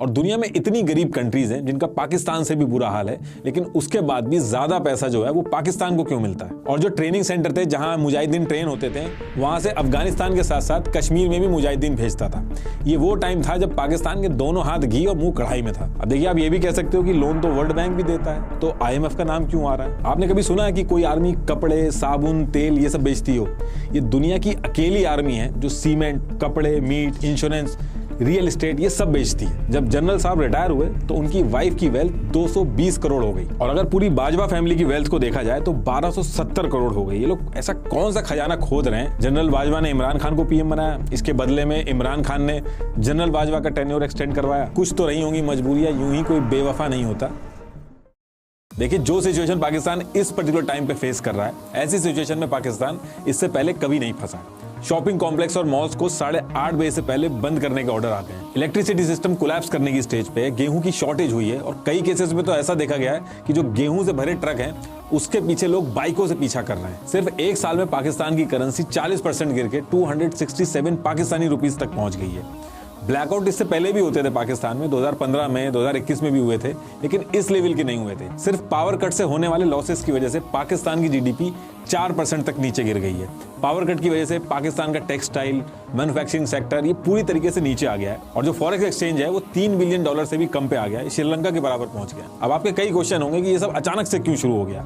और दुनिया में इतनी गरीब कंट्रीज हैं जिनका पाकिस्तान से भी बुरा हाल है, लेकिन उसके बाद भी ज्यादा पैसा जो है वो पाकिस्तान को क्यों मिलता है? और जो ट्रेनिंग सेंटर थे जहां मुजाहिदीन ट्रेन होते थे, वहां से अफगानिस्तान के साथ साथ कश्मीर में भी मुजाहिदीन भेजता था। ये वो टाइम था जब पाकिस्तान के दोनों हाथ घी और मुंह कढ़ाई में था। अब देखिए, आप ये भी कह सकते हो कि लोन तो वर्ल्ड बैंक भी देता है, तो IMF का नाम क्यों आ रहा है? आपने कभी सुना है कि कोई आर्मी कपड़े, साबुन, तेल ये सब बेचती हो? ये दुनिया की अकेली आर्मी है जो सीमेंट, कपड़े, मीट, इंश्योरेंस, रियल एस्टेट ये सब बेचती है। जब जनरल साहब रिटायर हुए तो उनकी वाइफ की वेल्थ 220 करोड़ हो गई, और अगर पूरी बाजवा फैमिली की वेल्थ को देखा जाए तो 1270 करोड़ हो गई। ये लोग ऐसा कौन सा खजाना खोद रहे हैं? जनरल बाजवा ने इमरान खान को PM बनाया, इसके बदले में इमरान खान ने जनरल बाजवा का टेन्योर एक्सटेंड करवाया। कुछ तो रही होंगी मजबूरियां, यूं ही कोई बेवफा नहीं होता। देखिए, जो सिचुएशन पाकिस्तान इस पर्टिकुलर टाइम पे फेस कर रहा है, ऐसी सिचुएशन में पाकिस्तान इससे पहले कभी नहीं फंसा। शॉपिंग कॉम्प्लेक्स और मॉल्स को 8:30 बजे से पहले बंद करने के ऑर्डर आ गए हैं। इलेक्ट्रिसिटी सिस्टम कोलैप्स करने की स्टेज पे है। गेहूं की शॉर्टेज हुई है और कई केसेस में तो ऐसा देखा गया है कि जो गेहूं से भरे ट्रक हैं उसके पीछे लोग बाइकों से पीछा कर रहे हैं। सिर्फ एक साल में पाकिस्तान की करेंसी 40% गिर के 267 पाकिस्तानी रुपीस तक पहुंच गई है। ब्लैकआउट इससे पहले भी होते थे पाकिस्तान में, 2015 में, 2021 में भी हुए थे, लेकिन इस लेवल के नहीं हुए थे। सिर्फ पावर कट से होने वाले लॉसेस की वजह से पाकिस्तान की GDP 4% तक नीचे गिर गई है। पावर कट की वजह से पाकिस्तान का टेक्सटाइल, मैन्युफैक्चरिंग सेक्टर ये पूरी तरीके से नीचे आ गया है, और जो फॉरेक्स एक्सचेंज है वो $3 बिलियन से भी कम पे आ गया है, श्रीलंका के बराबर पहुंच गया। अब आपके कई क्वेश्चन होंगे कि ये सब अचानक से क्यों शुरू हो गया?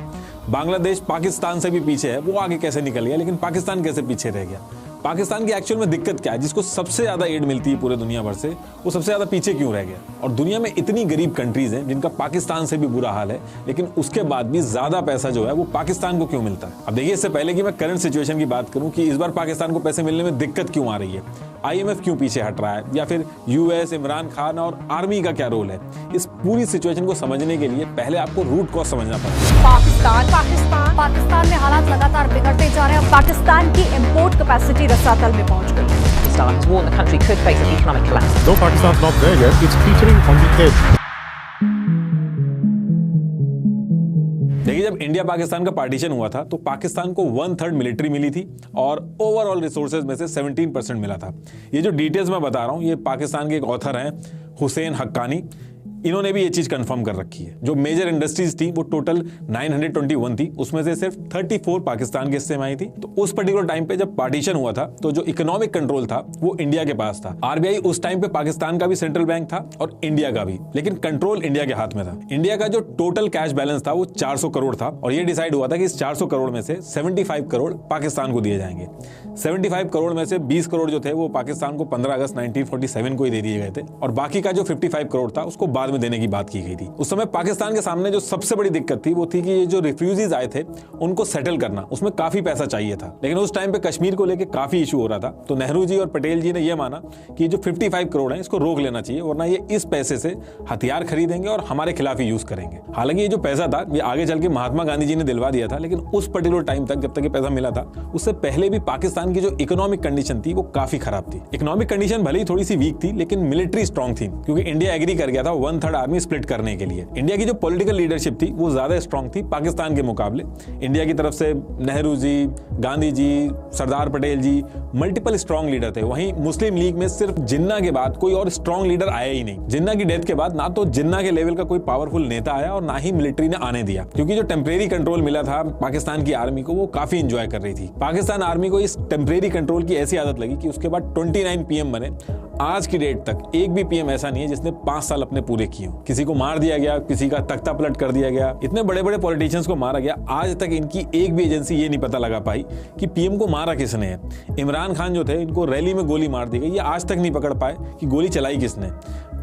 बांग्लादेश पाकिस्तान से भी पीछे है, वो आगे कैसे निकल गया, लेकिन पाकिस्तान कैसे पीछे रह गया? पाकिस्तान की एक्चुअल में दिक्कत क्या है? जिसको सबसे ज्यादा एड मिलती है पूरे दुनिया भर से, वो सबसे ज्यादा पीछे क्यों रह गया? और दुनिया में इतनी गरीब कंट्रीज हैं जिनका पाकिस्तान से भी बुरा हाल है, लेकिन उसके बाद भी ज्यादा पैसा जो है वो पाकिस्तान को क्यों मिलता है? अब देखिए, इससे पहले कि मैं करंट सिचुएशन की बात करूं कि इस बार पाकिस्तान को पैसे मिलने में दिक्कत क्यों आ रही है, IMF क्यों पीछे हट रहा है, या फिर US, इमरान खान और आर्मी का क्या रोल है, इस पूरी सिचुएशन को समझने के लिए पहले आपको रूट कॉज समझना पड़ेगा। पाकिस्तान में हालात लगातार बिगड़ते जा रहे हैं। पाकिस्तान की इंपोर्ट कैपेसिटी रसातल में पहुंच गई। Pakistan has warned the country could face an economic collapse. Though Pakistan's not there yet, it's teetering on the edge. देखिए, जब इंडिया पाकिस्तान का पार्टीशन हुआ था तो पाकिस्तान को 1/3 मिलिट्री मिली थी और ओवरऑल रिसोर्सेज में से 17% मिला था। ये जो डिटेल्स मैं बता रहा हूँ, ये पाकिस्तान के एक ऑथर हैं हुसैन हक्कानी, इन्होंने भी ये चीज कंफर्म कर रखी है। जो मेजर इंडस्ट्रीज थी वो टोटल 921 थी, उसमें से सिर्फ 34 पाकिस्तान के हिस्से में आई थी। तो उस पर्टिकुलर टाइम पे जब पार्टीशन हुआ था तो जो इकोनॉमिक कंट्रोल था वो इंडिया के पास था। RBI उस टाइम पे पाकिस्तान का भी सेंट्रल बैंक था और इंडिया का भी, लेकिन कंट्रोल इंडिया के हाथ में था। इंडिया का जो टोटल कैश बैलेंस था वो 400 करोड़ था, और ये डिसाइड हुआ था कि इस 400 करोड़ में से 75 करोड़ पाकिस्तान को दिए जाएंगे। 75 करोड़ में से 20 करोड़ जो थे वो पाकिस्तान को 15 अगस्त 1947 को ही दे दिए गए थे, और बाकी का जो 55 करोड़ था उसको बाद में देने की बात की गई थी। उस समय पाकिस्तान के सामने जो सबसे बड़ी दिक्कत थी वो थी कि ये जो रिफ्यूजीज आए थे उनको सेटल करना, उसमें काफी पैसा चाहिए था। लेकिन उस टाइम पे कश्मीर को लेकर काफी इशू हो रहा था, तो नेहरू जी और पटेल जी ने यह माना कि जो 55 करोड़ है इसको रोक लेना चाहिए, वरना ये इस पैसे से हथियार खरीदेंगे और हमारे खिलाफ ही यूज करेंगे। हालांकि ये जो पैसा था ये आगे चल के महात्मा गांधी जी ने दिलवा दिया था, लेकिन उस पर्टिकुलर टाइम तक जब तक ये पैसा मिला था उससे पहले भी पाकिस्तान की जो इकोनॉमिक कंडीशन थी वो काफी खराब थी। इकोनॉमिक कंडीशन भले ही थोड़ी सी वीक थी, लेकिन मिलिट्री स्ट्रांग थी, क्योंकि इंडिया एग्री कर गया था 1/3 आर्मी स्प्लिट करने के लिए। इंडिया की जो पॉलिटिकल लीडरशिप थी वो ज्यादा स्ट्रांग थी पाकिस्तान के मुकाबले। इंडिया की तरफ से नेहरू जी, गांधी जी, सरदार पटेल जी मल्टीपल स्ट्रांग लीडर थे। वहीं मुस्लिम लीग में सिर्फ जिन्ना के बाद कोई और स्ट्रांग लीडर आया ही नहीं। जिन्ना की डेथ के बाद ना तो जिन्ना के लेवल का कोई पावरफुल नेता आया और ना ही मिलिट्री ने आने दिया, क्योंकि जो टेम्परेरी कंट्रोल मिला था पाकिस्तान की आर्मी को वो काफी एंजॉय कर रही थी। पाकिस्तान आर्मी को इस टेम्परेरी कंट्रोल की ऐसी आदत लगी कि उसके बाद 29 PM बने। आज की डेट तक एक भी PM ऐसा नहीं है जिसने 5 साल अपने पूरे किए हो। किसी को मार दिया गया, किसी का तख्ता पलट कर दिया गया, इतने बड़े बड़े पॉलिटिशियंस को मारा गया। आज तक इनकी एक भी एजेंसी ये नहीं पता लगा पाई कि PM को मारा किसने है। इमरान खान जो थे इनको रैली में गोली मार दी गई, ये आज तक नहीं पकड़ पाए कि गोली चलाई किसने।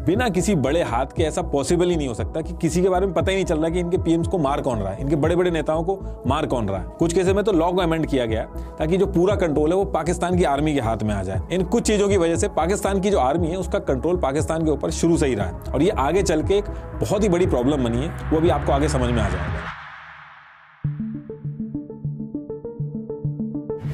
बिना किसी बड़े हाथ के ऐसा पॉसिबल ही नहीं हो सकता कि किसी के बारे में पता ही नहीं चल रहा कि इनके PMs को मार कौन रहा है, इनके बड़े बड़े नेताओं को मार कौन रहा है। कुछ केसेस में तो लॉ को अमेंड किया गया ताकि जो पूरा कंट्रोल है वो पाकिस्तान की आर्मी के हाथ में आ जाए। इन कुछ चीजों की वजह से पाकिस्तान की जो आर्मी है उसका कंट्रोल पाकिस्तान के ऊपर शुरू से ही रहा है, और ये आगे चल के एक बहुत ही बड़ी प्रॉब्लम बनी है, वो भी आपको आगे समझ में आ जाएगा।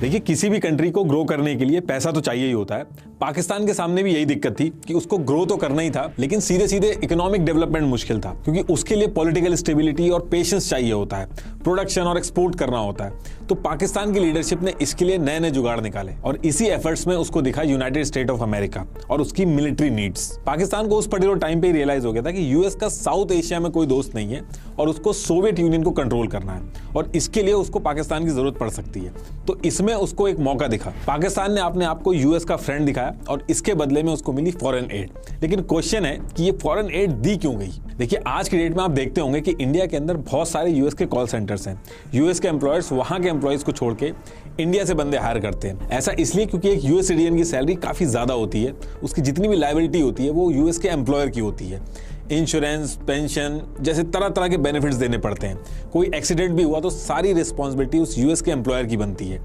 देखिए, किसी भी कंट्री को ग्रो करने के लिए पैसा तो चाहिए ही होता है। पाकिस्तान के सामने भी यही दिक्कत थी कि उसको ग्रो तो करना ही था, लेकिन सीधे सीधे इकोनॉमिक डेवलपमेंट मुश्किल था, क्योंकि उसके लिए पॉलिटिकल स्टेबिलिटी और पेशेंस चाहिए होता है, प्रोडक्शन और एक्सपोर्ट करना होता है। तो पाकिस्तान की लीडरशिप ने इसके लिए नए नए जुगाड़ निकाले और इसी एफर्ट्स में उसको दिखा यूनाइटेड स्टेट ऑफ अमेरिका और उसकी मिलिट्री नीड्स। पाकिस्तान को उस पर्टिकुलर टाइम पे रियलाइज हो गया था कि यूएस का साउथ एशिया में कोई दोस्त नहीं है और उसको सोवियत यूनियन को कंट्रोल करना है और इसके लिए उसको पाकिस्तान की जरूरत पड़ सकती है। तो इसमें उसको एक मौका दिखा। पाकिस्तान ने अपने आप को यूएस का फ्रेंड दिखाया और इसके बदले में उसको मिली फॉरेन एड। लेकिन क्वेश्चन है कि ये फॉरेन एड दी क्यों गई? देखिए, आज की डेट में आप देखते होंगे कि इंडिया के अंदर बहुत सारे यूएस के कॉल सेंटर्स हैं। यूएस के एम्प्लॉयर्स वहां के एम्प्लॉयज को छोड़ के इंडिया से बंदे हायर करते हैं। ऐसा इसलिए क्योंकि एक यूएस सिटीजन की सैलरी काफी ज्यादा होती है, उसकी जितनी भी लायबिलिटी होती है वो यूएस के एम्प्लॉयर की होती है। इंश्योरेंस, पेंशन जैसे तरह तरह के बेनिफिट्स देने पड़ते हैं। कोई एक्सीडेंट भी हुआ तो सारी रिस्पॉन्सिबिलिटी उस यूएस के एम्प्लॉयर की बनती है।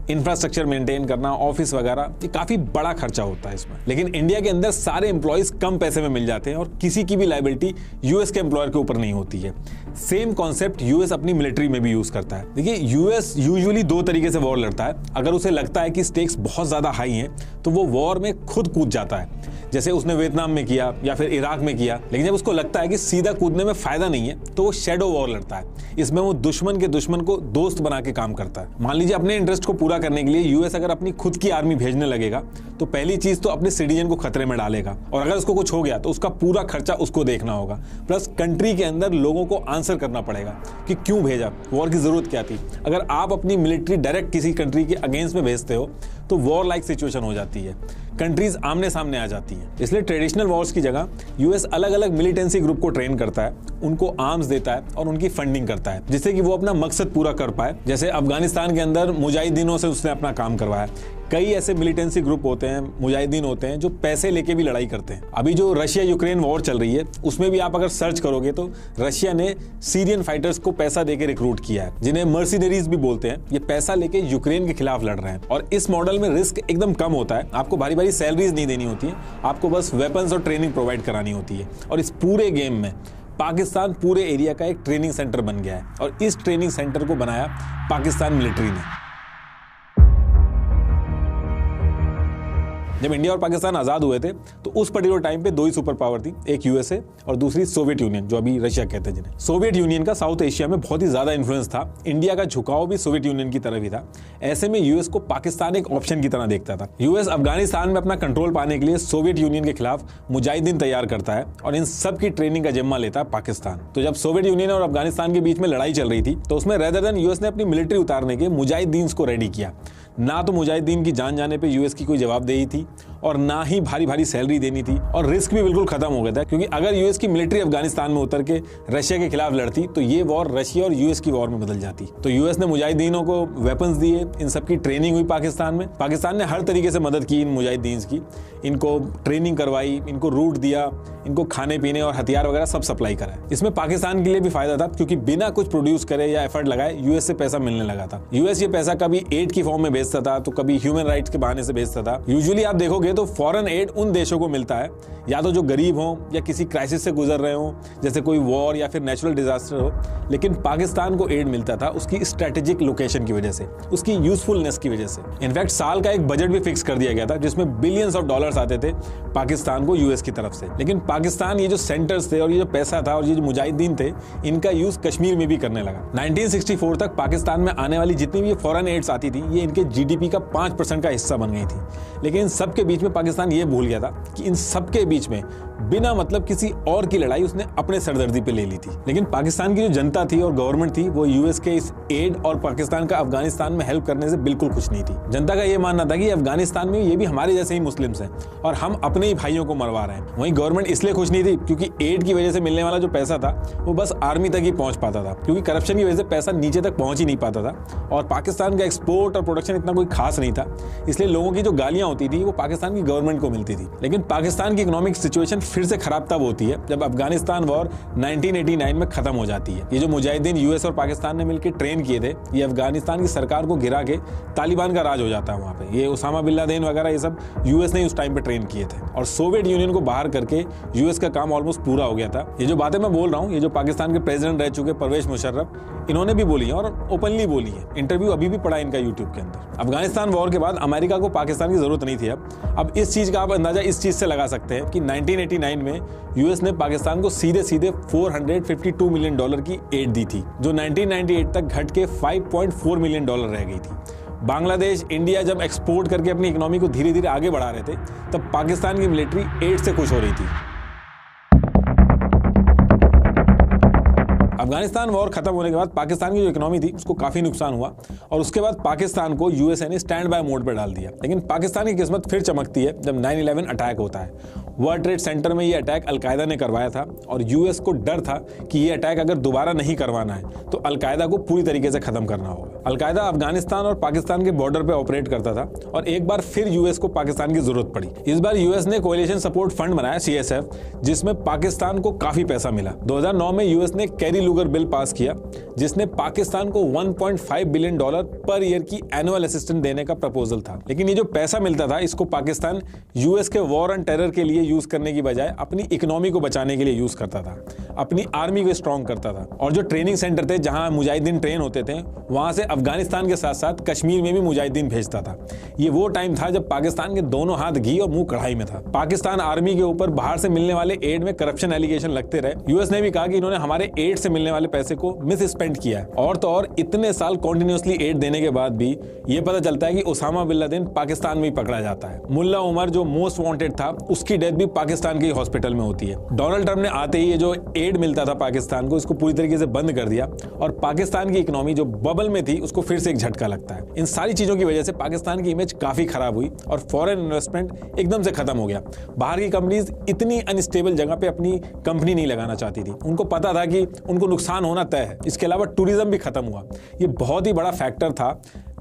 इंफ्रास्ट्रक्चर मेंटेन करना, ऑफिस वगैरह, ये काफी बड़ा खर्चा होता है इसमें। लेकिन इंडिया के अंदर सारे एम्प्लॉयज कम पैसे में मिल जाते हैं और किसी की भी लायबिलिटी यूएस के एम्प्लॉयर के ऊपर नहीं होती है। सेम कॉन्सेप्ट यूएस अपनी मिलिट्री में भी यूज करता है। देखिए, यूएस यूजुअली दो तरीके से वॉर लड़ता है। अगर उसे लगता है कि स्टेक्स बहुत ज्यादा हाई हैं तो वो वॉर में खुद कूद जाता है, जैसे उसने वियतनाम में किया या फिर इराक में किया। लेकिन जब उसको लगता है कि सीधा कूदने में फायदा नहीं है तो वो शैडो वॉर लड़ता है। इसमें वो दुश्मन के दुश्मन को दोस्त बना के काम करता है। मान लीजिए, अपने इंटरेस्ट को पूरा करने के लिए यूएस अगर अपनी खुद की आर्मी भेजने लगेगा तो पहली चीज तो अपने सिटीजन को खतरे में डालेगा और अगर उसको कुछ हो गया तो उसका पूरा खर्चा उसको देखना होगा। प्लस कंट्री के अंदर लोगों को आंसर करना पड़ेगा कि क्यों भेजा, वॉर की जरूरत क्या थी। अगर आप अपनी मिलिट्री डायरेक्ट किसी कंट्री के अगेंस्ट में भेजते हो तो वॉर लाइक सिचुएशन हो जाती है, कंट्रीज आमने सामने आ जाती हैं। इसलिए ट्रेडिशनल वॉर्स की जगह यूएस अलग अलग मिलिटेंसी ग्रुप को ट्रेन करता है, उनको आर्म्स देता है और उनकी फंडिंग करता है जिससे कि वो अपना मकसद पूरा कर पाए। जैसे अफगानिस्तान के अंदर मुजाहिदीनों से उसने अपना काम करवाया। कई ऐसे मिलिटेंसी ग्रुप होते हैं, मुजाहिदीन होते हैं जो पैसे लेके भी लड़ाई करते हैं। अभी जो रशिया यूक्रेन वॉर चल रही है उसमें भी आप अगर सर्च करोगे तो रशिया ने सीरियन फाइटर्स को पैसा देके रिक्रूट किया है, जिन्हें मर्सिनरीज भी बोलते हैं। ये पैसा लेके यूक्रेन के खिलाफ लड़ रहे हैं और इस मॉडल में रिस्क एकदम कम होता है। आपको भारी भारी सैलरीज नहीं देनी होती है, आपको बस वेपन्स और ट्रेनिंग प्रोवाइड करानी होती है। और इस पूरे गेम में पाकिस्तान पूरे एरिया का एक ट्रेनिंग सेंटर बन गया है और इस ट्रेनिंग सेंटर को बनाया पाकिस्तान मिलिट्री ने। जब इंडिया और पाकिस्तान आजाद हुए थे तो उस पर्टिकुलर टाइम पे दो ही सुपर पावर थी, एक यूएसए और दूसरी सोवियत यूनियन, जो अभी रशिया कहते हैं जिन्हें। सोवियत यूनियन का साउथ एशिया में बहुत ही ज्यादा इन्फ्लुएंस था। इंडिया का झुकाव भी सोवियत यूनियन की तरफ ही था। ऐसे में यूएस को पाकिस्तान एक ऑप्शन की तरह देखता था। यूएस अफगानिस्तान में अपना कंट्रोल पाने के लिए सोवियत यूनियन के खिलाफ मुजाहिदीन तैयार करता है और इन सब की ट्रेनिंग का जिम्मा लेता है पाकिस्तान। तो जब सोवियत यूनियन और अफगानिस्तान के बीच में लड़ाई चल रही थी तो उसमें रेदर देन यूएस ने अपनी मिलिट्री उतारने के मुजाहिदीन को रेडी किया। ना तो मुजाहिदीन की जान जाने पे यूएस की कोई जवाबदेही थी और ना ही भारी भारी सैलरी देनी थी और रिस्क भी बिल्कुल खत्म हो गया था, क्योंकि अगर यूएस की मिलिट्री अफगानिस्तान में उतर के रशिया के खिलाफ लड़ती तो ये वॉर रशिया और यूएस की वॉर में बदल जाती। तो यूएस ने मुजाहिदीनों को वेपन्स दिए, इन सब की ट्रेनिंग हुई पाकिस्तान में। पाकिस्तान ने हर तरीके से मदद की इन मुजाहिदीन की, इनको ट्रेनिंग करवाई, इनको रूट दिया, इनको खाने पीने और हथियार वगैरह सब सप्लाई करा। इसमें पाकिस्तान के लिए भी फायदा था, क्योंकि बिना कुछ प्रोड्यूस करे या एफर्ट लगाए यूएस से पैसा मिलने लगा था। यूएस ये पैसा कभी एड की फॉर्म में भेजता था तो कभी ह्यूमन राइट्स के बहाने से भेजता था। यूजुअली आप देखोगे तो फॉरेन एड उन देशों को मिलता है या तो जो गरीब हो या किसी क्राइसिस से गुजर रहे हो, जैसे कोई वॉर या फिर नेचुरल डिजास्टर हो। लेकिन पाकिस्तान को एड मिलता था उसकी स्ट्रेटेजिक लोकेशन की वजह से, उसकी यूजफुलनेस की वजह से। इनफैक्ट साल का एक बजट भी फिक्स कर दिया गया था जिसमें बिलियंस ऑफ डॉलर्स आते थे पाकिस्तान को यूएस की तरफ से। लेकिन पाकिस्तान ये जो सेंटर्स थे और ये जो पैसा था और ये जो मुजाहिदीन थे, इनका यूज कश्मीर में भी करने लगा। 1964 तक पाकिस्तान में आने वाली जितनी भी फॉरेन एड्स आती थी ये इनके जीडीपी का 5% का हिस्सा बन गई थी। लेकिन इन सब के बीच में पाकिस्तान ये भूल गया था कि इन सब के बीच में बिना मतलब किसी और की लड़ाई उसने अपने सरदर्दी पे ले ली थी। लेकिन पाकिस्तान की जो जनता थी और गवर्नमेंट थी वो यूएस के इस एड और पाकिस्तान का अफगानिस्तान में हेल्प करने से बिल्कुल खुश नहीं थी। जनता का ये मानना था कि अफगानिस्तान में ये भी हमारे जैसे ही मुस्लिम्स हैं और हम अपने ही भाइयों को मरवा रहे हैं। वहीं गवर्नमेंट इसलिए खुश नहीं थी क्योंकि एड की वजह से मिलने वाला जो पैसा था वो बस आर्मी तक ही पहुंच पाता था, क्योंकि करप्शन की वजह से पैसा नीचे तक पहुंच ही नहीं पाता था और पाकिस्तान का एक्सपोर्ट और प्रोडक्शन इतना कोई खास नहीं था। इसलिए लोगों की जो गालियां होती थी वो पाकिस्तान की गवर्नमेंट को मिलती थी। लेकिन पाकिस्तान की इकोनॉमिक सिचुएशन फिर से खराब तब होती है जब अफगानिस्तान वॉर 1989 में खत्म हो जाती है। ये जो मुजाहिदीन यूएस और पाकिस्तान ने मिलकर ट्रेन किए थे, ये अफगानिस्तान की सरकार को गिरा के तालिबान का राज हो जाता है वहां पे। ये उसामा बिन लादेन वगैरह ये सब यूएस ने उस टाइम पे ट्रेन किए थे और सोवियत यूनियन को बाहर करके यूएस का काम ऑलमोस्ट पूरा हो गया था। ये जो बातें मैं बोल रहा हूँ, ये जो पाकिस्तान के प्रेसिडेंट रह चुके परवेज मुशर्रफ, इन्होंने भी बोली है और ओपनली बोली है। इंटरव्यू अभी भी पड़ा इनका यूट्यूब के अंदर। अफगानिस्तान वॉर के बाद अमेरिका को पाकिस्तान की जरूरत नहीं थी। अब अब इस चीज का आप अंदाजा इस चीज से लगा सकते हैं कि 1989 में यूएस ने पाकिस्तान को सीधे सीधे $452 मिलियन की एड दी थी, जो 1998 तक घट के $5.4 मिलियन रह गई थी। बांग्लादेश, इंडिया जब एक्सपोर्ट करके अपनी इकोनॉमी को धीरे धीरे आगे बढ़ा रहे थे, तब पाकिस्तान की मिलिट्री एड से खुश हो रही थी। अफगानिस्तान वॉर खत्म होने के बाद पाकिस्तान की जो इकोनॉमी थी उसको काफी नुकसान हुआ और उसके बाद पाकिस्तान को यूएसए ने स्टैंड बाय मोड पर डाल दिया। लेकिन पाकिस्तान की किस्मत फिर चमकती है जब 9/11 अटैक होता है। वर्ल्ड ट्रेड सेंटर में ये अटैक अलकायदा ने करवाया था और यूएस को डर था कि ये अटैक अगर दोबारा नहीं करवाना है तो अलकायदा को पूरी तरीके से खत्म करना होगा। अलकायदा अफगानिस्तान और पाकिस्तान के बॉर्डर पे ऑपरेट करता था और एक बार फिर यूएस को पाकिस्तान की जरूरत पड़ी। इस बार यूएस ने कोएलिशन सपोर्ट फंड बनाया CSF, जिसमें पाकिस्तान को काफी पैसा मिला। 2009 में यूएस ने कैरी लूगर बिल पास किया, जिसने पाकिस्तान को $1.5 बिलियन पर ईयर की एनुअल असिस्टेंस देने का प्रपोजल था। लेकिन ये जो पैसा मिलता था इसको पाकिस्तान यूएस के वॉर ऑन टेरर के लिए यूज करने की बजाय अपनी इकोनॉमी को बचाने के लिए यूज करता था, अपनी आर्मी को स्ट्रॉन्ग करता था। और जो ट्रेनिंग सेंटर थे जहां मुजाहिदीन ट्रेन होते थे, वहां से अफगानिस्तान के साथ साथ कश्मीर में भी मुजाहिदीन भेजता था। ये वो टाइम था जब पाकिस्तान के दोनों हाथ घी और मुंह कढ़ाई में था। पाकिस्तान आर्मी के ऊपर बाहर से मिलने वाले एड में करप्शन एलिगेशन लगते रहे। यूएस ने भी कहा कि इन्होंने हमारे एड से मिलने वाले पैसे को मिस स्पेंड किया है। और तो और इतने साल कॉन्टिन्यूसली एड देने के बाद भी ये पता चलता है कि ओसामा बिन लादेन पाकिस्तान में ही पकड़ा जाता है। मुल्ला उमर जो मोस्ट वांटेड था, उसकी डेथ भी पाकिस्तान के हॉस्पिटल में होती है। डोनाल्ड ट्रंप ने आते ही ये जो एड मिलता था पाकिस्तान को, इसको पूरी तरीके से बंद कर दिया और पाकिस्तान की इकोनॉमी जो बबल में थी उसको फिर से एक झटका लगता है। इन सारी चीजों की वजह से पाकिस्तान की इमेज काफी खराब हुई और फॉरेन इन्वेस्टमेंट एकदम से खत्म हो गया। बाहर की कंपनीज इतनी अनस्टेबल जगह पे अपनी कंपनी नहीं लगाना चाहती थी। उनको पता था कि उनको नुकसान होना तय है। इसके अलावा टूरिज्म भी खत्म हुआ। ये बहुत ही बड़ा फैक्टर था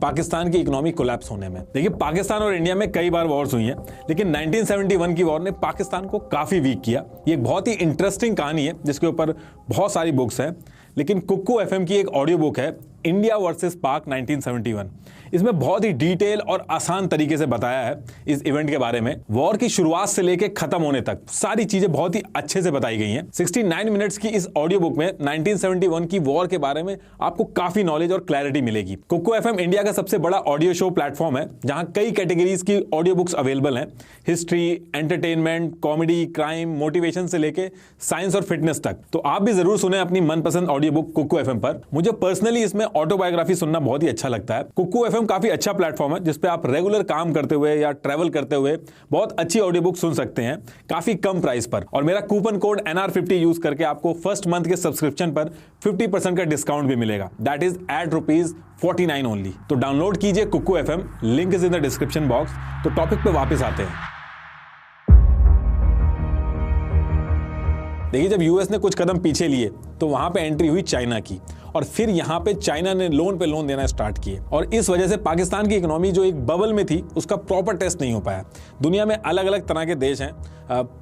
पाकिस्तान की इकोनॉमी कोलैप्स होने में। देखिए, पाकिस्तान और इंडिया में कई बार वॉर्स हुई हैं, लेकिन 1971 की वॉर ने पाकिस्तान को काफी वीक किया। ये एक बहुत ही इंटरेस्टिंग कहानी है जिसके ऊपर बहुत सारी बुक्स हैं, लेकिन कुक्कू FM की एक ऑडियो बुक है, इंडिया वर्सेस पाक 1971। इसमें बहुत ही डिटेल और आसान तरीके से बताया है इस इवेंट के बारे में। वॉर की शुरुआत से लेकर खत्म होने तक सारी चीजें बहुत ही अच्छे से बताई गई हैं। 69 मिनट्स की इस ऑडियो बुक में 1971 की वॉर के बारे में आपको काफी नॉलेज और क्लैरिटी मिलेगी। कुक्कू FM इंडिया का सबसे बड़ा ऑडियो शो प्लेटफॉर्म है, जहां कई कैटेगरीज की ऑडियो बुक्स अवेलेबल हैं। History, entertainment, comedy, crime, motivation से लेके साइंस और फिटनेस तक। तो आप भी जरूर सुने अपनी मनपसंद ऑडियो बुक कुक्कू FM पर। मुझे पर्सनली इसमें ऑटोबायोग्राफी सुनना बहुत ही अच्छा लगता है। कुक्कू FM काफी अच्छा प्लेटफॉर्म है जिसपे आप रेगुलर काम करते हुए या ट्रैवल करते हुए बहुत अच्छी ऑडियो बुक सुन सकते हैं काफी कम प्राइस पर। और मेरा कूपन कोड NR50 यूज करके आपको फर्स्ट मंथ के सब्सक्रिप्शन पर 50% का डिस्काउंट भी मिलेगा। That is at ₹49 only. तो डाउनलोड कीजिए Kuku FM, link is in the description box. तो टॉपिक पे वापस आते हैं। देखिए, जब यूएस ने कुछ कदम पीछे लिए तो वहां पे एंट्री हुई चाइना की, और फिर यहां पे चाइना ने लोन पे लोन देना स्टार्ट किए। और इस वजह से पाकिस्तान की इकोनॉमी जो एक बबल में थी उसका प्रॉपर टेस्ट नहीं हो पाया। दुनिया में अलग अलग तरह के देश हैं,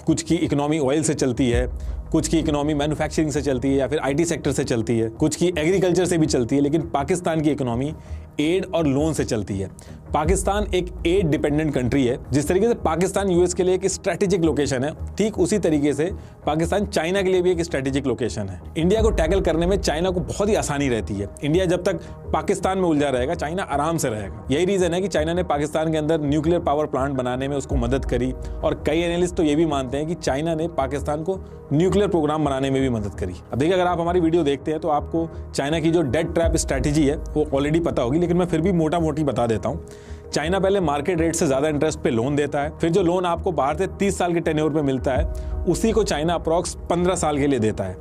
कुछ की इकोनॉमी ऑयल से चलती है, कुछ की इकोनॉमी मैन्युफैक्चरिंग से चलती है या फिर IT सेक्टर से चलती है, कुछ की एग्रीकल्चर से भी चलती है, लेकिन पाकिस्तान की इकोनॉमी एड और लोन से चलती है। पाकिस्तान एक एड डिपेंडेंट कंट्री है। जिस तरीके से पाकिस्तान यूएस के लिए एक स्ट्रेटेजिक लोकेशन है, ठीक उसी तरीके से पाकिस्तान चाइना के लिए भी एक स्ट्रेटेजिक लोकेशन है। इंडिया को टैकल करने में चाइना को बहुत ही आसानी रहती है। इंडिया जब तक पाकिस्तान में उलझा रहेगा, चाइना आराम से रहेगा। यही रीजन है कि चाइना ने पाकिस्तान के अंदर न्यूक्लियर पावर प्लांट बनाने में उसको मदद करी, और कई एनालिस्ट तो ये भी मानते हैं कि चाइना ने पाकिस्तान को न्यूक्लियर प्रोग्राम बनाने में भी मदद करी। अब देखिए, अगर आप हमारी वीडियो देखते हैं तो आपको चाइना की जो डेट ट्रैप स्ट्रैटेजी है वो ऑलरेडी पता होगी, लेकिन मैं फिर भी मोटा मोटी बता देता हूँ। चाइना पहले मार्केट रेट से ज्यादा इंटरेस्ट पे लोन देता है, फिर जो लोन आपको बाहर से 30 साल के टेन्योर पे मिलता है उसी को चाइना अप्रॉक्स 15 साल के लिए देता है।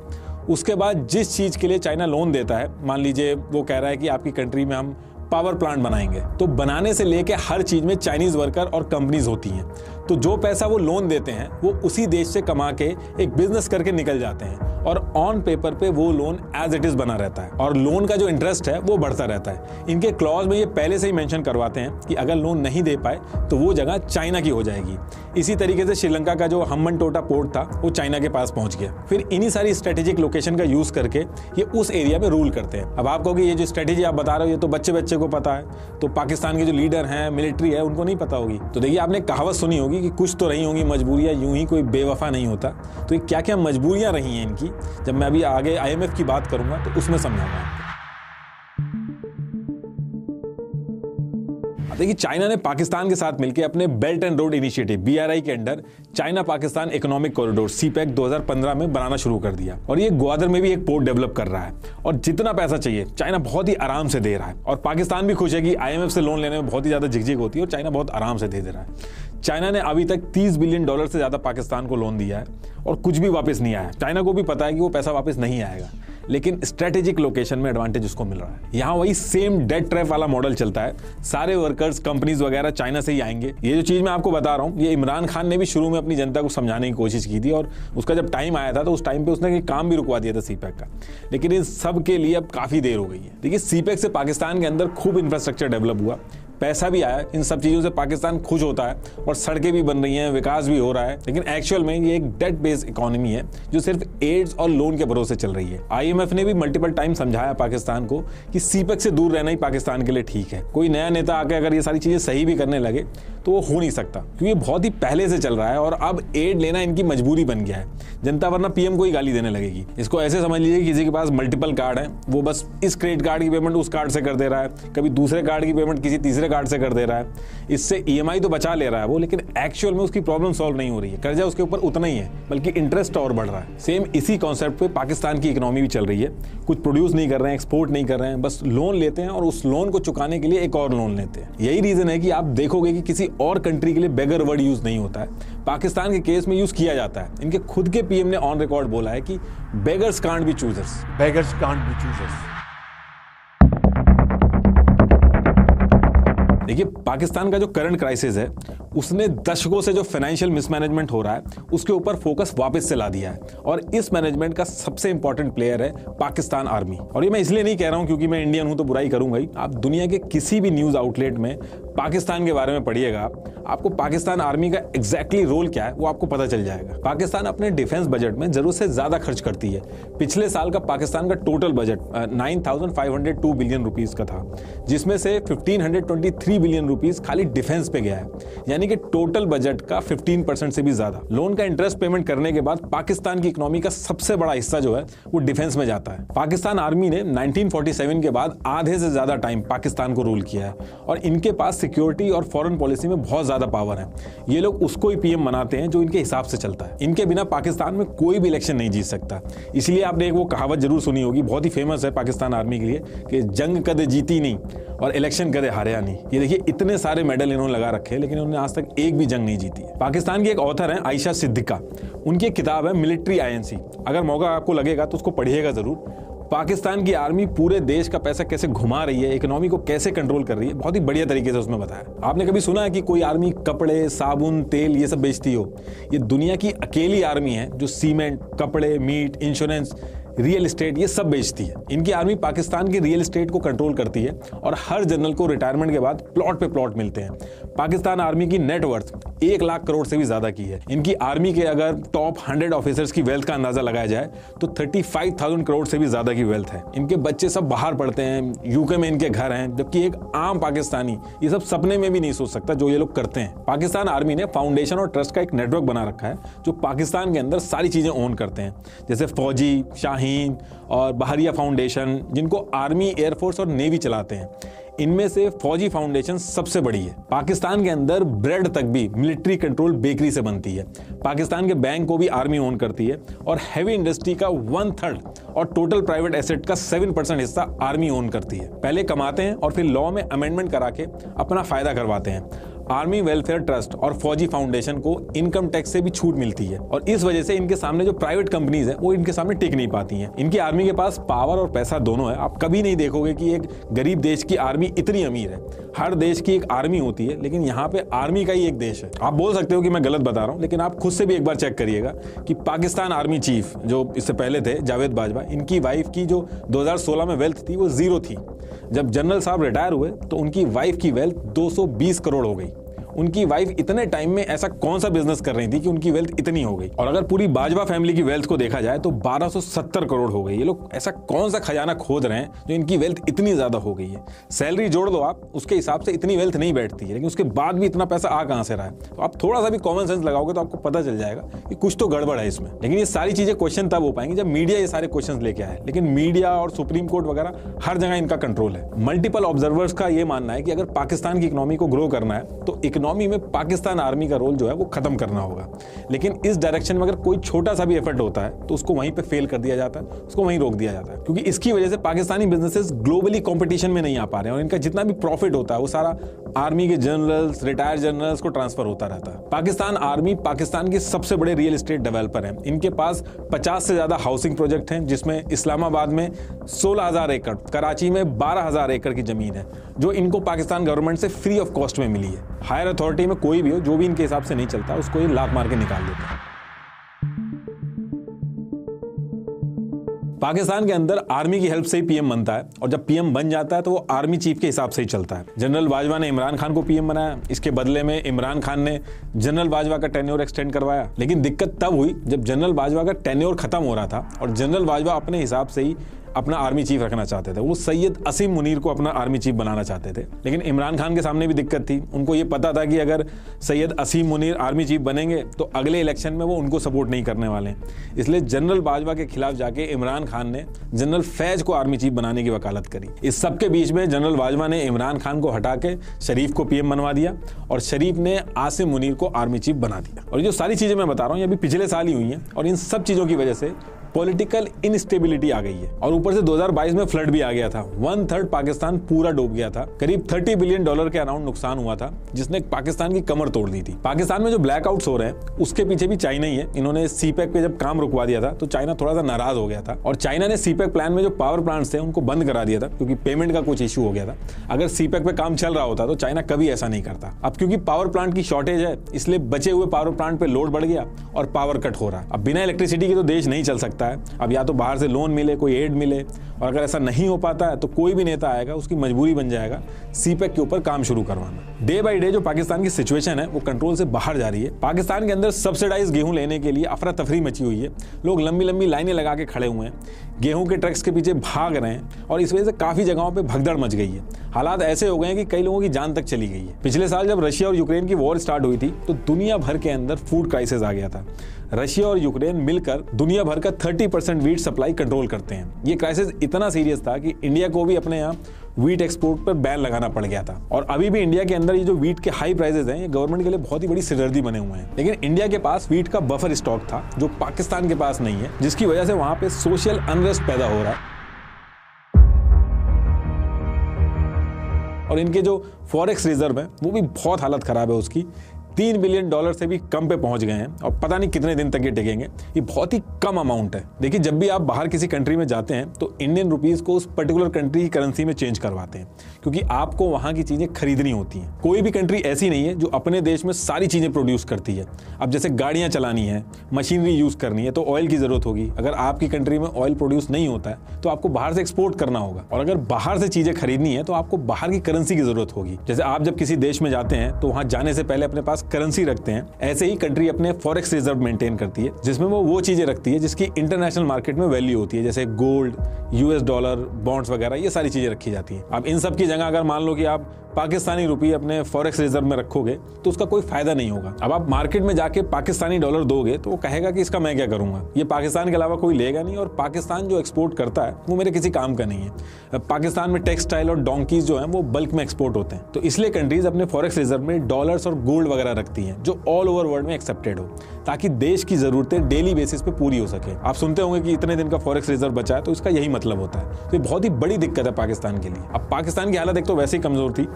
उसके बाद जिस चीज के लिए चाइना लोन देता है, मान लीजिए वो कह रहा है कि आपकी कंट्री में हम पावर प्लांट बनाएंगे, तो बनाने से लेके हर चीज में चाइनीज वर्कर और कंपनीज होती हैं। तो जो पैसा वो लोन देते हैं वो उसी देश से कमा के एक बिजनेस करके निकल जाते हैं, और ऑन पेपर पे वो लोन एज इट इज बना रहता है, और लोन का जो इंटरेस्ट है वो बढ़ता रहता है। इनके क्लॉज में ये पहले से ही मेंशन करवाते हैं कि अगर लोन नहीं दे पाए तो वो जगह चाइना की हो जाएगी। इसी तरीके से श्रीलंका का जो हम्बनटोटा पोर्ट था वो चाइना के पास पहुंच गया। फिर इन्हीं सारी स्ट्रेटेजिक लोकेशन का यूज करके ये उस एरिया में रूल करते हैं। अब आप कहोगे ये जो स्ट्रेटेजी आप बता रहे हो ये तो बच्चे बच्चे को पता है, तो पाकिस्तान के जो लीडर हैं, मिलिट्री है, उनको नहीं पता होगी। तो देखिए, आपने कहावत सुनी होगी कि कुछ तो रही होंगी मजबूरियां, यूं ही कोई बेवफा नहीं होता। तो ये क्या क्या मजबूरियां रही हैं इनकी, जब मैं अभी आगे IMF की बात करूंगा तो उसमें समझाऊंगा। देखिए, चाइना ने पाकिस्तान के साथ मिलकर अपने belt and road initiative BRI के under China Pakistan economic corridor CPEC 2015 में बनाना शुरू कर दिया और ये ग्वादर में भी एक पोर्ट डेवलप कर रहा है और जितना पैसा चाहिए चाइना बहुत ही आराम से दे रहा है और पाकिस्तान भी खुश है कि IMF से लोन लेने में बहुत ही ज्यादा झिकझिक होती है और चाइना बहुत आराम से दे रहा है। चाइना ने अभी तक $30 बिलियन से ज्यादा पाकिस्तान को लोन दिया है और कुछ भी वापस नहीं आया। चाइना को भी पता है कि वो पैसा वापस नहीं आएगा, लेकिन स्ट्रेटेजिक लोकेशन में एडवांटेज उसको मिल रहा है। यहाँ वही सेम डेट ट्रैप वाला मॉडल चलता है, सारे वर्कर्स कंपनीज वगैरह चाइना से ही आएंगे। ये जो चीज मैं आपको बता रहा हूँ, ये इमरान खान ने भी शुरू में अपनी जनता को समझाने की कोशिश की थी और उसका जब टाइम आया था तो उस टाइम पे उसने काम भी रुकवा दिया था CPEC का, लेकिन इस सब के लिए अब काफी देर हो गई है। देखिए, CPEC से पाकिस्तान के अंदर खूब इंफ्रास्ट्रक्चर डेवलप हुआ, पैसा भी आया, इन सब चीजों से पाकिस्तान खुश होता है और सड़कें भी बन रही हैं, विकास भी हो रहा है, लेकिन एक्चुअल में ये एक डेट बेस्ड इकोनॉमी है जो सिर्फ एड्स और लोन के भरोसे चल रही है। IMF ने भी मल्टीपल टाइम समझाया पाकिस्तान को कि CPEC से दूर रहना ही पाकिस्तान के लिए ठीक है। कोई नया नेता आके अगर ये सारी चीजें सही भी करने लगे तो वो हो नहीं सकता, क्योंकि ये बहुत ही पहले से चल रहा है और अब एड लेना इनकी मजबूरी बन गया है। जनता वरना PM को ही गाली देने लगेगी। इसको ऐसे समझ लीजिए, किसी के पास मल्टीपल कार्ड है, वो बस इस क्रेडिट कार्ड की पेमेंट उस कार्ड से कर दे रहा है, कभी दूसरे कार्ड की पेमेंट किसी तीसरे कार्ड से कर दे रहा है। इससे EMI तो बचा ले रहा है वो, लेकिन एक्चुअल में उसकी प्रॉब्लम सॉल्व नहीं हो रही है। कर्जा उसके ऊपर उतना ही है, बल्कि इंटरेस्ट और बढ़ रहा है। सेम इसी कॉन्सेप्ट पे पाकिस्तान की इकोनॉमी भी चल रही है। कुछ प्रोड्यूस नहीं कर रहे हैं, एक्सपोर्ट नहीं कर रहे हैं, बस लोन लेते हैं और उस लोन को चुकाने के लिए एक और लोन लेते हैं। यही रीजन है कि आप देखोगे कि किसी और कंट्री के लिए बेगर वर्ड यूज नहीं होता है, पाकिस्तान के केस में यूज किया जाता है। इनके खुद के PM ने ऑन रिकॉर्ड बोला है कि beggars can't be choosers. Beggars can't be choosers. देखिए, पाकिस्तान का जो करंट क्राइसिस है उसने दशकों से जो फाइनेंशियल मिसमैनेजमेंट हो रहा है उसके ऊपर फोकस वापस से ला दिया है और इस मैनेजमेंट का सबसे इंपॉर्टेंट प्लेयर है पाकिस्तान आर्मी। और ये मैं इसलिए नहीं कह रहा हूं क्योंकि मैं इंडियन हूं तो बुराई करूंगा ही। आप दुनिया के किसी भी न्यूज आउटलेट में पाकिस्तान के बारे में पढ़िएगा, आपको पाकिस्तान आर्मी का एग्जैक्टली रोल क्या है वो आपको पता चल जाएगा। पाकिस्तान अपने डिफेंस बजट में जरूरत से ज्यादा खर्च करती है। पिछले साल का पाकिस्तान का टोटल बजट 9,502 बिलियन रुपीस का था, जिसमें से 1,523 बिलियन रुपीस खाली डिफेंस पे गया है, यानी कि टोटल बजट का 15% से भी ज्यादा। लोन का इंटरेस्ट पेमेंट करने के बाद पाकिस्तान की इकोनॉमी का सबसे बड़ा हिस्सा जो है वो डिफेंस में जाता है। पाकिस्तान आर्मी ने 1947 के बाद आधे से ज्यादा टाइम पाकिस्तान को रूल किया है और इनके पास सिक्योरिटी और फॉरेन पॉलिसी में बहुत ज्यादा पावर है। ये लोग उसको ही PM बनाते हैं जो इनके हिसाब से चलता है। इनके बिना पाकिस्तान में कोई भी इलेक्शन नहीं जीत सकता। इसलिए आपने एक वो कहावत जरूर सुनी होगी, बहुत ही फेमस है पाकिस्तान आर्मी के लिए, कि जंग कदे जीती नहीं और इलेक्शन कदे हारिया नहीं। ये देखिए, इतने सारे मेडल इन्होंने लगा रखे हैं लेकिन उन्होंने आज तक एक भी जंग नहीं जीती है। पाकिस्तान की एक ऑथर है आयशा सिद्दीका, उनकी एक किताब है मिलिट्री INC। अगर मौका आपको लगेगा तो उसको पढ़िएगा जरूर। पाकिस्तान की आर्मी पूरे देश का पैसा कैसे घुमा रही है, इकोनॉमी को कैसे कंट्रोल कर रही है, बहुत ही बढ़िया तरीके से उसमें बताया। आपने कभी सुना है कि कोई आर्मी कपड़े, साबुन, तेल ये सब बेचती हो? ये दुनिया की अकेली आर्मी है जो सीमेंट, कपड़े, मीट, इंश्योरेंस, रियल एस्टेट ये सब बेचती है। इनकी आर्मी पाकिस्तान की रियल एस्टेट को कंट्रोल करती है और हर जनरल को रिटायरमेंट के बाद प्लॉट पे प्लॉट मिलते हैं। पाकिस्तान आर्मी की नेटवर्थ 1 लाख करोड़ से भी ज्यादा की है। इनकी आर्मी के अगर टॉप 100 ऑफिसर्स की वेल्थ का अंदाजा लगाया जाए तो 35,000 करोड़ से भी ज्यादा की वेल्थ है। इनके बच्चे सब बाहर पढ़ते हैं, UK में इनके घर हैं, जबकि एक आम पाकिस्तानी ये सब सपने में भी नहीं सोच सकता जो ये लोग करते हैं। पाकिस्तान आर्मी ने फाउंडेशन और ट्रस्ट का एक नेटवर्क बना रखा है जो पाकिस्तान के अंदर सारी चीजें ओन करते हैं, जैसे फौजी, शाहीन और बहरिया फाउंडेशन, जिनको आर्मी, एयरफोर्स और नेवी चलाते हैं। इनमें से फौजी फाउंडेशन सबसे बड़ी है। पाकिस्तान के अंदर ब्रेड तक भी मिलिट्री कंट्रोल बेकरी से बनती है। पाकिस्तान के बैंक को भी आर्मी ओन करती है और हैवी इंडस्ट्री का 1/3 और टोटल प्राइवेट एसेट का 7% हिस्सा आर्मी ओन करती है। पहले कमाते हैं और फिर लॉ में अमेंडमेंट करा के अपना फायदा करवाते हैं। आर्मी वेलफेयर ट्रस्ट और फौजी फाउंडेशन को इनकम टैक्स से भी छूट मिलती है और इस वजह से इनके सामने जो प्राइवेट कंपनीज हैं वो इनके सामने टिक नहीं पाती हैं। इनकी आर्मी के पास पावर और पैसा दोनों है। आप कभी नहीं देखोगे कि एक गरीब देश की आर्मी इतनी अमीर है। हर देश की एक आर्मी होती है, लेकिन यहाँ पे आर्मी का ही एक देश है। आप बोल सकते हो कि मैं गलत बता रहा हूँ, लेकिन आप खुद से भी एक बार चेक करिएगा कि पाकिस्तान आर्मी चीफ जो इससे पहले थे जावेद बाजवा, इनकी वाइफ की जो 2016 में वेल्थ थी वो 0 थी। जब जनरल साहब रिटायर हुए तो उनकी वाइफ की वेल्थ 220 करोड़ हो गई। उनकी वाइफ इतने टाइम में ऐसा कौन सा बिजनेस कर रही थी कि उनकी वेल्थ इतनी हो गई। और अगर पूरी बाजवा फैमिली की वेल्थ को देखा जाए तो 1270 करोड़ हो गई। ये लोग ऐसा कौन सा खजाना खोद रहे हैं जो इनकी वेल्थ इतनी ज्यादा हो गई है। सैलरी जोड़ दो आप, उसके हिसाब से इतनी वेल्थ नहीं बैठती है, लेकिन उसके बाद भी इतना पैसा आ कहां से रहा है। तो आप थोड़ा सा भी कॉमन सेंस लगाओगे तो आपको पता चल जाएगा कि कुछ तो गड़बड़ है इसमें। लेकिन ये सारी चीजें क्वेश्चन तब हो पाएंगी जब मीडिया ये सारे क्वेश्चन लेके आए। लेकिन मीडिया और सुप्रीम कोर्ट वगैरह हर जगह इनका कंट्रोल है। मल्टीपल ऑब्जर्वर्स का ये मानना है कि अगर पाकिस्तान की इकोनॉमी को ग्रो करना है तो इकोनॉमी में पाकिस्तान आर्मी का रोल जो है वो खत्म करना होगा। लेकिन इस डायरेक्शन में अगर कोई छोटा सा भी एफर्ट होता है तो उसको वहीं पे फेल कर दिया जाता है, उसको वहीं रोक दिया जाता है, क्योंकि इसकी वजह से पाकिस्तानी बिजनेसेस ग्लोबली कंपटीशन में नहीं आ पा रहे हैं और इनका जितना भी प्रॉफिट होता है वो सारा आर्मी के जनरल्स, रिटायर्ड जनरल्स को ट्रांसफर होता रहता है। पाकिस्तान आर्मी पाकिस्तान के सबसे बड़े रियल एस्टेट डेवलपर हैं। इनके पास 50 से ज्यादा हाउसिंग प्रोजेक्ट हैं, जिसमें इस्लामाबाद में 16,000 एकड़, कराची में 12,000 एकड़ की जमीन है जो इनको पाकिस्तान गवर्नमेंट से फ्री ऑफ कॉस्ट में मिली है। हायर अथॉरिटी में कोई भी हो, जो भी इनके हिसाब से नहीं चलता उसको ये लात मार के निकाल देते हैं। पाकिस्तान के अंदर आर्मी की हेल्प से ही पीएम बनता है और जब पीएम बन जाता है तो वो आर्मी चीफ के हिसाब से ही चलता है। जनरल बाजवा ने इमरान खान को पीएम बनाया, इसके बदले में इमरान खान ने जनरल बाजवा का टेन्योर एक्सटेंड करवाया। लेकिन दिक्कत तब हुई जब जनरल बाजवा का टेन्योर खत्म हो रहा था और जनरल बाजवा अपने हिसाब से ही अपना आर्मी चीफ रखना चाहते थे। वो सैयद असीम मुनीर को अपना आर्मी चीफ बनाना चाहते थे। लेकिन इमरान खान के सामने भी दिक्कत थी। उनको ये पता था कि अगर सैयद असीम मुनीर आर्मी चीफ बनेंगे तो अगले इलेक्शन में वो उनको सपोर्ट नहीं करने वाले हैं। इसलिए जनरल बाजवा के खिलाफ जाके इमरान खान ने जनरल फैज को आर्मी चीफ बनाने की वकालत करी। इस सबके बीच में जनरल बाजवा ने इमरान खान को हटा के शरीफ को पीएम बनवा दिया और शरीफ ने आसिम मुनीर को आर्मी चीफ बना दिया। और ये जो सारी चीजें मैं बता रहा हूँ ये अभी पिछले साल ही हुई हैं और इन सब चीजों की वजह से पॉलिटिकल इनस्टेबिलिटी आ गई है और ऊपर से 2022 में फ्लड भी आ गया था। 1/3 पाकिस्तान पूरा डूब गया था। करीब $30 बिलियन के अराउंड नुकसान हुआ था, जिसने पाकिस्तान की कमर तोड़ दी थी। पाकिस्तान में जो ब्लैकआउट्स हो रहे हैं उसके पीछे भी चाइना ही है। इन्होंने सीपैक पे जब काम रुकवा दिया था तो चाइना थोड़ा सा नाराज हो गया था और चाइना ने सीपैक प्लान में जो पावर प्लांट्स थे उनको बंद करा दिया था क्योंकि पेमेंट का कुछ इशू हो गया था। अगर सीपैक पे काम चल रहा होता तो चाइना कभी ऐसा नहीं करता। अब क्योंकि पावर प्लांट की शॉर्टेज है इसलिए बचे हुए पावर प्लांट पे लोड बढ़ गया और पावर कट हो रहा है। अब बिना इलेक्ट्रिसिटी के तो देश नहीं चल सकता है। अब या तो बाहर से लोन मिले, कोई एड मिले, और अगर ऐसा नहीं हो पाता है तो कोई भी नेता आएगा उसकी मजबूरी बन जाएगा सीपैक के ऊपर काम शुरू करवाना। डे बाय डे जो पाकिस्तान की सिचुएशन है वो कंट्रोल से बाहर जा रही है। पाकिस्तान के अंदर सब्सिडाइज गेहूं लेने के लिए अफरा तफरी मची हुई है। लोग लंबी लंबी लाइनें लगा के खड़े हुए हैं, गेहूं के ट्रक्स के पीछे भाग रहे हैं और इस वजह से काफी जगहों पे भगदड़ मच गई है। हालात ऐसे हो गए हैं कि कई लोगों की जान तक चली गई है। पिछले साल जब रशिया और यूक्रेन की वॉर स्टार्ट हुई थी तो दुनिया भर के अंदर फूड क्राइसिस आ गया था। रशिया और यूक्रेन मिलकर दुनिया भर का 30% वीट सप्लाई कंट्रोल करते हैं। ये क्राइसिस इतना सीरियस था कि इंडिया को भी अपने यहाँ वीट एक्सपोर्ट पर बैन लगाना पड़ गया था। और अभी भी इंडिया के अंदर ये जो वीट के हाई प्राइसेस हैं ये गवर्नमेंट के लिए बहुत ही बड़ी सिरदर्दी बने हुए हैं। लेकिन इंडिया के पास वीट का बफर स्टॉक था जो पाकिस्तान के पास नहीं है, जिसकी वजह से वहां पे सोशल अनरेस्ट पैदा हो रहा है और इनके जो फॉरेक्स रिजर्व है वो भी बहुत हालत खराब है उसकी। $3 बिलियन से भी कम पे पहुंच गए हैं और पता नहीं कितने दिन तक ये टिकेंगे। ये बहुत ही कम अमाउंट है। देखिए जब भी आप बाहर किसी कंट्री में जाते हैं तो इंडियन रुपीस को उस पर्टिकुलर कंट्री की करेंसी में चेंज करवाते हैं क्योंकि आपको वहां की चीजें खरीदनी होती हैं। कोई भी कंट्री ऐसी नहीं है जो अपने देश में सारी चीजें प्रोड्यूस करती है। अब जैसे गाड़ियां चलानी है, मशीनरी यूज करनी है तो ऑयल की जरूरत होगी। अगर आपकी कंट्री में ऑयल प्रोड्यूस नहीं होता है तो आपको बाहर से एक्सपोर्ट करना होगा और अगर बाहर से चीजें खरीदनी है तो आपको बाहर की करेंसी की जरूरत होगी। जैसे आप जब किसी देश में जाते हैं तो वहां जाने से पहले अपने पास करेंसी रखते हैं, ऐसे ही कंट्री अपने फॉरेक्स रिजर्व मेंटेन करती है जिसमें वो चीजें रखती है जिसकी इंटरनेशनल मार्केट में वैल्यू होती है, जैसे गोल्ड, US डॉलर, बॉन्ड्स वगैरह, ये सारी चीजें रखी जाती हैं। अब इन सब की जगह अगर मान लो कि आप पाकिस्तानी रुपये अपने फॉरेक्स रिजर्व में रखोगे तो उसका कोई फायदा नहीं होगा। अब आप मार्केट में जाके पाकिस्तानी डॉलर दोगे तो वो कहेगा कि इसका मैं क्या करूंगा, ये पाकिस्तान के अलावा कोई लेगा नहीं और पाकिस्तान जो एक्सपोर्ट करता है वो मेरे किसी काम का नहीं है। पाकिस्तान में टेक्सटाइल और डोंकीज जो है वो बल्क में एक्सपोर्ट होते हैं, तो इसलिए कंट्रीज अपने फॉरेक्स रिजर्व में डॉलर्स और गोल्ड वगैरह रखती हैं जो ऑल ओवर वर्ल्ड में एक्सेप्टेड हो, ताकि देश की जरूरतें डेली बेसिस पे पूरी हो सके। आप सुनते होंगे कि इतने दिन का फॉरेक्स रिजर्व बचा है, तो इसका यही मतलब होता है। तो ये बहुत ही बड़ी दिक्कत है पाकिस्तान के लिए। अब पाकिस्तान की हालत एक तो वैसे ही कमजोर थी,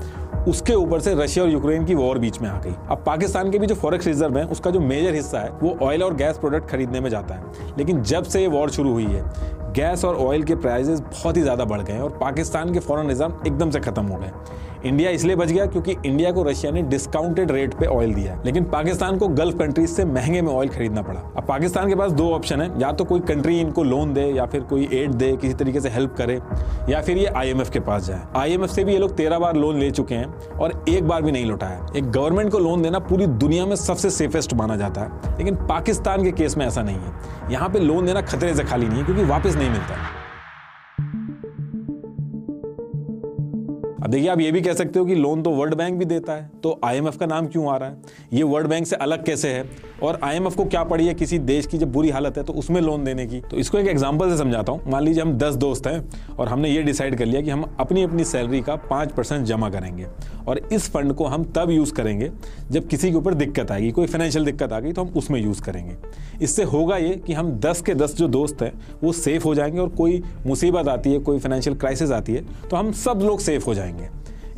उसके ऊपर से रशिया और यूक्रेन की वॉर बीच में आ गई। अब पाकिस्तान के भी जो फॉरेक्स रिजर्व है उसका जो मेजर हिस्सा है वो ऑयल और गैस प्रोडक्ट खरीदने में जाता है। लेकिन जब से ये वॉर शुरू हुई है गैस और ऑयल के प्राइसेस बहुत ही ज्यादा बढ़ गए हैं और पाकिस्तान के फॉरेन रिजर्व एकदम से खत्म हो गए। इंडिया इसलिए बच गया क्योंकि इंडिया को रशिया ने डिस्काउंटेड रेट पे ऑयल दिया है, लेकिन पाकिस्तान को गल्फ कंट्रीज से महंगे में ऑयल खरीदना पड़ा। अब पाकिस्तान के पास दो ऑप्शन है, या तो कोई कंट्री इनको लोन दे या फिर कोई एड दे, किसी तरीके से हेल्प करे, या फिर ये IMF के पास जाए। IMF से भी ये लोग 13 बार लोन ले चुके हैं और एक बार भी नहीं लौटाया। एक गवर्नमेंट को लोन देना पूरी दुनिया में सबसे सेफेस्ट माना जाता है, लेकिन पाकिस्तान के केस में ऐसा नहीं है। यहाँ पे लोन देना खतरे से खाली नहीं है क्योंकि वापस नहीं मिलता। अब देखिए, आप ये भी कह सकते हो कि लोन तो वर्ल्ड बैंक भी देता है, तो IMF का नाम क्यों आ रहा है? ये वर्ल्ड बैंक से अलग कैसे है? और IMF को क्या पड़ी है किसी देश की जब बुरी हालत है तो उसमें लोन देने की? तो इसको एक एग्जांपल से समझाता हूँ। मान लीजिए हम 10 दोस्त हैं और हमने ये डिसाइड कर लिया कि हम अपनी अपनी सैलरी का 5% जमा करेंगे और इस फंड को हम तब यूज़ करेंगे जब किसी के ऊपर दिक्कत आएगी, कोई फाइनेंशियल दिक्कत आ गई तो हम उसमें यूज़ करेंगे। इससे होगा ये कि हम 10 के 10 जो दोस्त हैं वो सेफ हो जाएंगे और कोई मुसीबत आती है, कोई फाइनेंशियल क्राइसिस आती है तो हम सब लोग सेफ हो जाएंगे।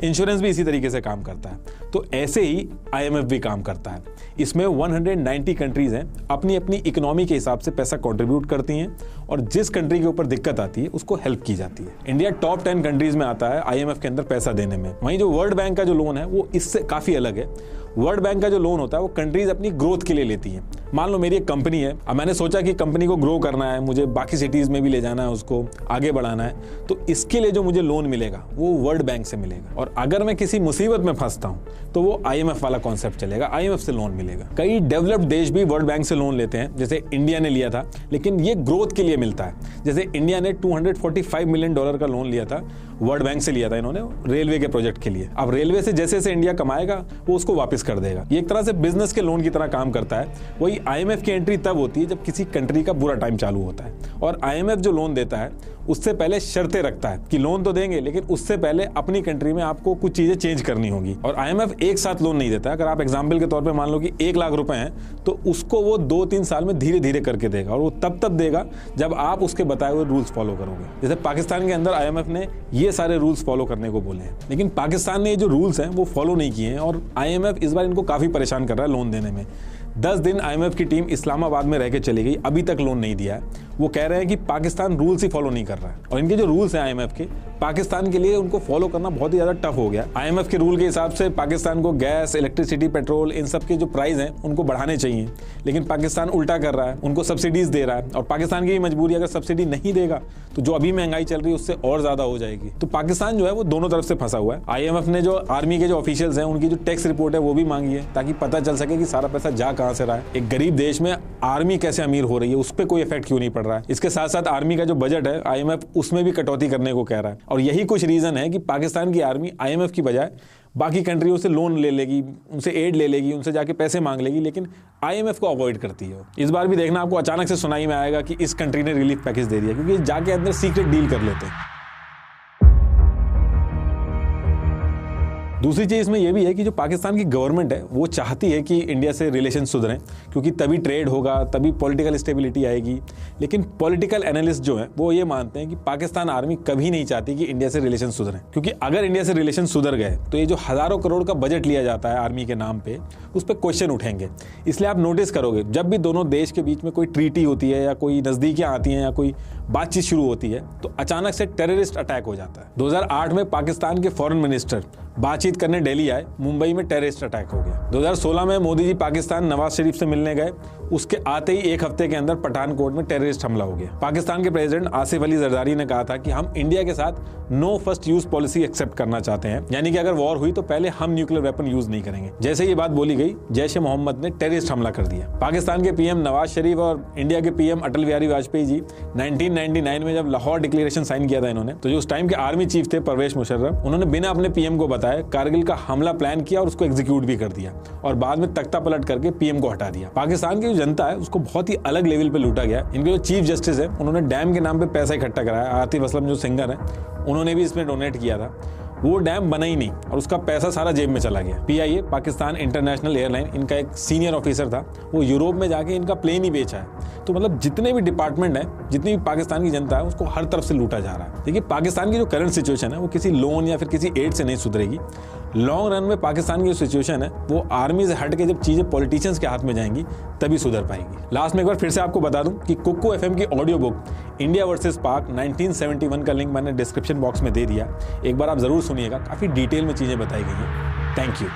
इंश्योरेंस भी इसी तरीके से काम करता है। तो ऐसे ही IMF भी काम करता है। इसमें 190 कंट्रीज हैं, अपनी अपनी इकोनॉमी के हिसाब से पैसा कंट्रीब्यूट करती हैं और जिस कंट्री के ऊपर दिक्कत आती है उसको हेल्प की जाती है। इंडिया टॉप 10 कंट्रीज में आता है IMF के अंदर पैसा देने में। वहीं जो वर्ल्ड बैंक का जो लोन है वो इससे काफ़ी अलग है। वर्ल्ड बैंक का जो लोन होता है वो कंट्रीज अपनी ग्रोथ के लिए लेती हैं। मान लो मेरी एक कंपनी है, अब मैंने सोचा कि कंपनी को ग्रो करना है, मुझे बाकी सिटीज़ में भी ले जाना है, उसको आगे बढ़ाना है, तो इसके लिए जो मुझे लोन मिलेगा वो वर्ल्ड बैंक से मिलेगा। और अगर मैं किसी मुसीबत में फंसता हूँ तो वो IMF वाला कॉन्सेप्ट चलेगा, IMF से लोन मिलेगा। कई डेवलप्ड देश भी वर्ल्ड बैंक से लोन लेते हैं, जैसे इंडिया ने लिया था, लेकिन ये ग्रोथ के लिए मिलता है। जैसे इंडिया ने $245 मिलियन का लोन लिया था, वर्ल्ड बैंक से लिया था इन्होंने रेलवे के प्रोजेक्ट के लिए। अब रेलवे से जैसे जैसे इंडिया कमाएगा वो उसको वापस कर देगा। ये एक तरह से बिजनेस के लोन की तरह काम करता है। वही IMF की एंट्री तब होती है जब किसी कंट्री का बुरा टाइम चालू होता है और IMF जो लोन देता है उससे पहले शर्तें रखता है कि लोन तो देंगे लेकिन उससे पहले अपनी कंट्री में आपको कुछ चीजें चेंज करनी होगी। और IMF एक साथ लोन नहीं देता। अगर आप एग्जाम्पल के तौर पे मान लो कि 1 लाख रुपए हैं तो उसको वो 2-3 साल में धीरे धीरे करके देगा और वो तब देगा जब आप उसके बताए हुए रूल्स फॉलो करोगे। जैसे पाकिस्तान के अंदर IMF ने ये सारे रूल्स फॉलो करने को बोले हैं, लेकिन पाकिस्तान ने ये जो रूल्स हैं वो फॉलो नहीं किए हैं और IMF इस बार इनको काफी परेशान कर रहा है लोन देने में। 10 दिन IMF की टीम इस्लामाबाद में रह के चली गई, अभी तक लोन नहीं दिया है। वो कह रहे हैं कि पाकिस्तान रूल्स ही फॉलो नहीं कर रहा है और इनके जो रूल्स हैं IMF के, पाकिस्तान के लिए उनको फॉलो करना बहुत ही ज़्यादा टफ हो गया। IMF के रूल के हिसाब से पाकिस्तान को गैस, इलेक्ट्रिसिटी, पेट्रोल, इन सब के जो प्राइस हैं उनको बढ़ाने चाहिए, लेकिन पाकिस्तान उल्टा कर रहा है, उनको सब्सिडीज दे रहा है। और पाकिस्तान की भी मजबूरी, अगर सब्सिडी नहीं देगा तो जो अभी महंगाई चल रही है उससे और ज़्यादा हो जाएगी। तो पाकिस्तान जो है वो दोनों तरफ से फंसा हुआ है। IMF ने जो आर्मी के जो ऑफिशियल्स हैं उनकी जो टैक्स रिपोर्ट है वो भी मांगी है ताकि पता चल सके कि सारा पैसा जा कहाँ से रहा है। एक गरीब देश में आर्मी कैसे अमीर हो रही है, उस पर कोई इफेक्ट क्यों नहीं पड़ रहा है। इसके साथ साथ आर्मी का जो बजट है IMF उसमें भी कटौती करने को कह रहा है। और यही कुछ रीजन है कि पाकिस्तान की आर्मी IMF की बजाय बाकी कंट्रियों से लोन ले लेगी, उनसे एड ले लेगी, उनसे जाके पैसे मांग लेगी, लेकिन IMF को अवॉइड करती है। इस बार भी देखना आपको अचानक से सुनाई में आएगा कि इस कंट्री ने रिलीफ पैकेज दे दिया, क्योंकि जाके अंदर सीक्रेट डील कर लेते हैं। दूसरी चीज़ इसमें यह भी है कि जो पाकिस्तान की गवर्नमेंट है वो चाहती है कि इंडिया से रिलेशन सुधरें, क्योंकि तभी ट्रेड होगा, तभी पॉलिटिकल स्टेबिलिटी आएगी। लेकिन पॉलिटिकल एनालिस्ट जो हैं वो ये मानते हैं कि पाकिस्तान आर्मी कभी नहीं चाहती कि इंडिया से रिलेशन सुधरें, क्योंकि अगर इंडिया से रिलेशन सुधर गए तो ये जो हज़ारों करोड़ का बजट लिया जाता है आर्मी के नाम पे, उस पर क्वेश्चन उठेंगे। इसलिए आप नोटिस करोगे जब भी दोनों देश के बीच में कोई ट्रीटी होती है या कोई नज़दीकियाँ आती हैं या कोई बातचीत शुरू होती है तो अचानक से टेररिस्ट अटैक हो जाता है। 2008 में पाकिस्तान के फॉरेन मिनिस्टर बातचीत करने दिल्ली आए, मुंबई में टेररिस्ट अटैक हो गया। 2016 में मोदी जी पाकिस्तान नवाज शरीफ से मिलने गए, उसके आते ही 1 हफ्ते के अंदर पठानकोट में टेररिस्ट हमला हो गया। पाकिस्तान के प्रेसिडेंट आसिफ अली जरदारी ने कहा था कि हम इंडिया के साथ no first use policy accept करना चाहते हैं, यानी कि अगर वॉर हुई तो पहले हम न्यूक्लियर वेपन यूज नहीं करेंगे। जैसे ये बात बोली गई, जैश ए मोहम्मद ने टेररिस्ट हमला कर दिया। पाकिस्तान के PM नवाज शरीफ और इंडिया के PM अटल बिहारी वाजपेयी जी 1999 में जब लाहौर डिक्लेरेशन साइन किया था इन्होंने, तो जो उस टाइम के आर्मी चीफ थे परवेज मुशर्रफ, उन्होंने बिना अपने PM को बताए कारगिल का हमला प्लान किया और उसको एग्जीक्यूट भी कर दिया और बाद में तख्ता पलट करके PM को हटा दिया। पाकिस्तान की जो जनता है उसको बहुत ही अलग लेवल पे लूटा गया। इनके जो चीफ जस्टिस है उन्होंने डैम के नाम पे पैसा इकट्ठा कराया। आतिफ असलम जो सिंगर है उन्होंने भी इसमें डोनेट किया था। वो डैम बना ही नहीं और उसका पैसा सारा जेब में चला गया। PIA पाकिस्तान इंटरनेशनल एयरलाइन, इनका एक सीनियर ऑफिसर था, वो यूरोप में जाके इनका प्लेन ही बेचा है। तो मतलब जितने भी डिपार्टमेंट है, जितनी भी पाकिस्तान की जनता है, उसको हर तरफ से लूटा जा रहा है। देखिए पाकिस्तान की जो करंट सिचुएशन है वो किसी लोन या फिर किसी एड से नहीं सुधरेगी। लॉन्ग रन में पाकिस्तान की जो सिचुएशन है वो आर्मी से हट के जब चीजें पॉलिटिशियंस के हाथ में जाएंगी तभी सुधर पाएंगी। लास्ट में एक बार फिर से आपको बता दूं कि कुक्कू एफएम की ऑडियो बुक इंडिया वर्सेस पाक 1971 का लिंक मैंने डिस्क्रिप्शन बॉक्स में दे दिया, एक बार आप जरूर सुनिएगा, काफी डिटेल में चीजें बताई गई हैं। Thank you.